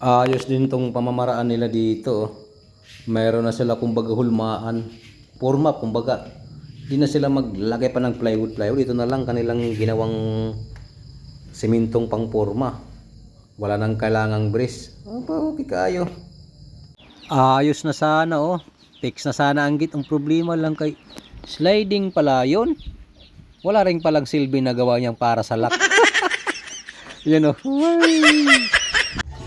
Ayos din tong pamamaraan nila dito. Oh. Mayroon na sila kumbaga hulmaan. Forma kumbaga. Di na sila maglagay pa ng plywood. Ito na lang kanilang ginawang simintong pang forma. Wala nang kailangang brace. Aba, okay kayo. Ayos na sana oh. Fix na sana ang git. Ang problema lang kay sliding pala yun. Wala rin palang silbi na gawa niyang para sa lock. Yan oh.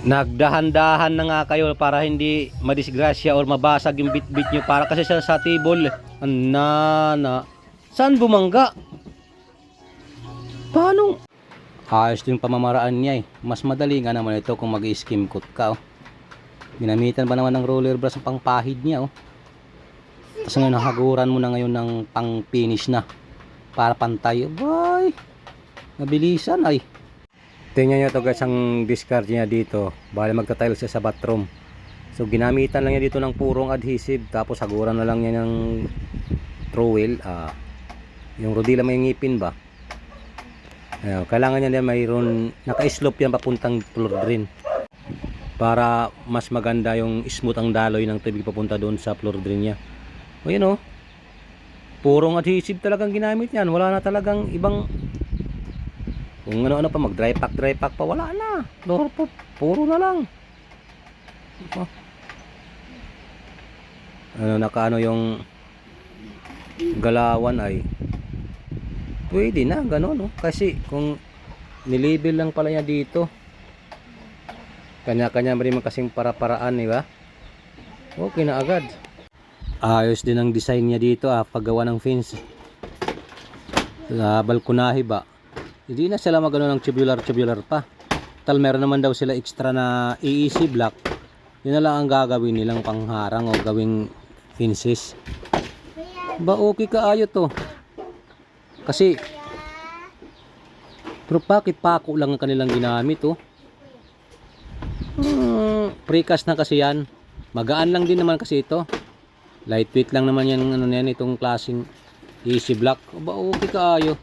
Nagdahan-dahan na nga kayo para hindi madisgrasya or mabasag yung bit-bit nyo. Para kasi sa table. Anana. Saan bumangga? Paano? Ayos din pamamaraan niya eh. Mas madali nga naman ito kung mag-skim coat ka oh. Ginamitan ba naman ng roller brush ang pangpahid niya oh. Tapos ngayon nahaguran mo na ngayon ng pang finish na. Para pantay. Ay, mabilisan ay. Tingnan nyo to guys ang discard niya dito. Bali magta-tile siya sa bathroom. So ginamitan lang niya dito ng purong adhesive. Tapos haguran na lang niya ng trowel. Yung rodila may ngipin ba. Kailangan niya mayroon naka-slope yan papuntang floor drain. Para mas maganda yung smooth ang daloy ng tubig papunta doon sa floor drain niya. O yun o. Purong adhesive talagang ginamit yan. Wala na talagang ibang kung ano-ano pa mag dry pack pa wala na. Puro na lang. Nakaano yung galawan ay pwede na gano'n no? Kasi kung nilabel lang pala niya dito kanya-kanya rin kasing para-paraan di ba? Okay na agad. Ayos din ang design niya dito paggawa ng fence sa balkonahe ba. Hindi na sila magano ng tubular pa. Tal meron naman daw sila extra na AEC block. Yun na lang ang gagawin nilang pangharang o gawing fences. Ba okay kaayo to. Kasi pero bakit pako lang ang kanilang ginamit oh. Precast na kasi yan. Magaan lang din naman kasi ito. Lightweight lang naman yan ano yan itong klaseng AEC block. Ba okay kaayo.